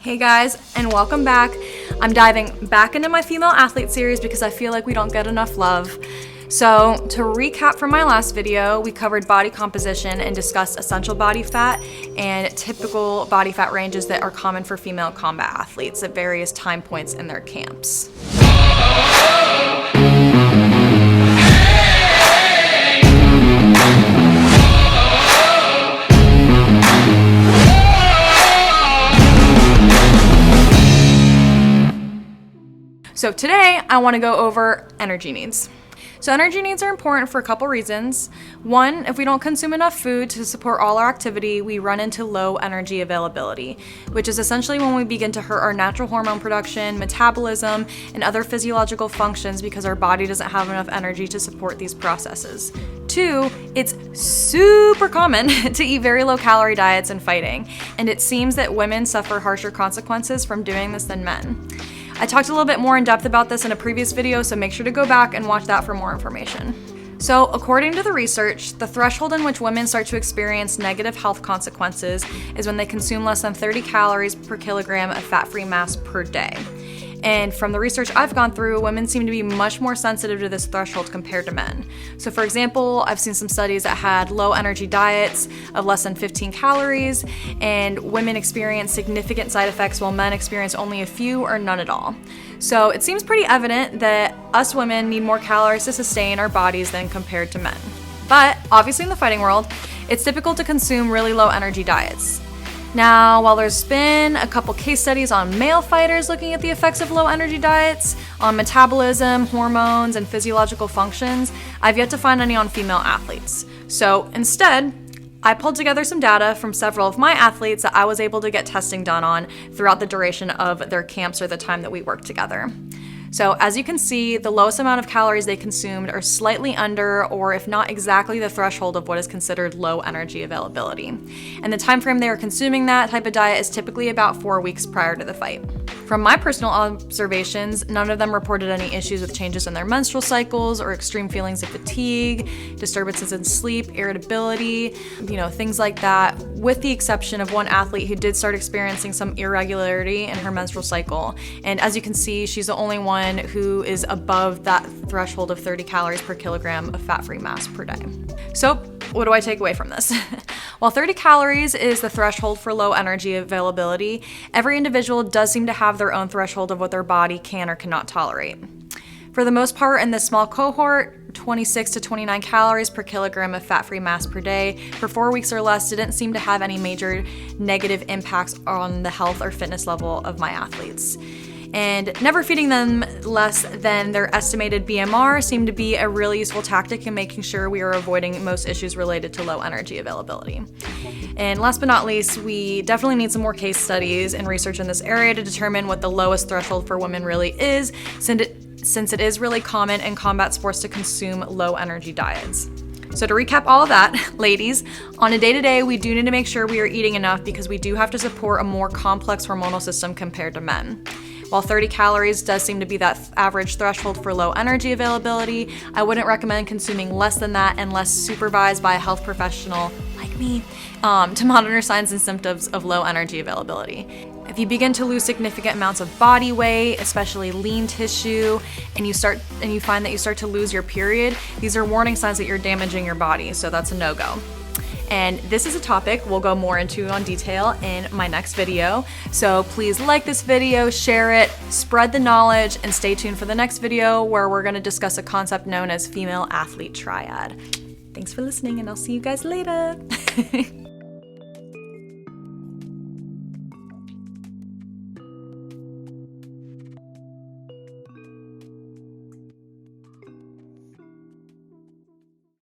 Hey guys, and welcome back. I'm diving back into my female athlete series because I feel like we don't get enough love. So to recap from my last video, we covered body composition and discussed essential body fat and typical body fat ranges that are common for female combat athletes at various time points in their camps. So today I want to go over energy needs. So energy needs are important for a couple reasons. One, if we don't consume enough food to support all our activity, we run into low energy availability, which is essentially when we begin to hurt our natural hormone production, metabolism, and other physiological functions because our body doesn't have enough energy to support these processes. Two, it's super common to eat very low calorie diets in fighting, and it seems that women suffer harsher consequences from doing this than men. I talked a little bit more in depth about this in a previous video, so make sure to go back and watch that for more information. So according to the research, the threshold in which women start to experience negative health consequences is when they consume less than 30 calories per kilogram of fat-free mass per day. And from the research I've gone through, women seem to be much more sensitive to this threshold compared to men. So for example, I've seen some studies that had low energy diets of less than 15 calories, and women experience significant side effects while men experience only a few or none at all. So it seems pretty evident that us women need more calories to sustain our bodies than compared to men. But obviously in the fighting world, it's typical to consume really low energy diets. Now, while there's been a couple case studies on male fighters looking at the effects of low energy diets on metabolism, hormones, and physiological functions, I've yet to find any on female athletes. So instead, I pulled together some data from several of my athletes that I was able to get testing done on throughout the duration of their camps or the time that we worked together. So as you can see, the lowest amount of calories they consumed are slightly under, or if not exactly, the threshold of what is considered low energy availability. And the time frame they are consuming that type of diet is typically about 4 weeks prior to the fight. From my personal observations, none of them reported any issues with changes in their menstrual cycles or extreme feelings of fatigue, disturbances in sleep, irritability, things like that, with the exception of one athlete who did start experiencing some irregularity in her menstrual cycle. And as you can see, she's the only one who is above that threshold of 30 calories per kilogram of fat-free mass per day. So what do I take away from this? While 30 calories is the threshold for low energy availability, every individual does seem to have their own threshold of what their body can or cannot tolerate. For the most part, in this small cohort, 26 to 29 calories per kilogram of fat-free mass per day for 4 weeks or less didn't seem to have any major negative impacts on the health or fitness level of my athletes. And never feeding them less than their estimated BMR seemed to be a really useful tactic in making sure we are avoiding most issues related to low energy availability. And last but not least, we definitely need some more case studies and research in this area to determine what the lowest threshold for women really is, since it is really common in combat sports to consume low energy diets. So to recap all of that, ladies, on a day-to-day, we do need to make sure we are eating enough because we do have to support a more complex hormonal system compared to men. While 30 calories does seem to be that average threshold for low energy availability, I wouldn't recommend consuming less than that unless supervised by a health professional like me to monitor signs and symptoms of low energy availability. If you begin to lose significant amounts of body weight, especially lean tissue, and you find that you start to lose your period, these are warning signs that you're damaging your body, so that's a no-go. And this is a topic we'll go more into on detail in my next video. So please like this video, share it, spread the knowledge, and stay tuned for the next video where we're going to discuss a concept known as female athlete triad. Thanks for listening, and I'll see you guys later.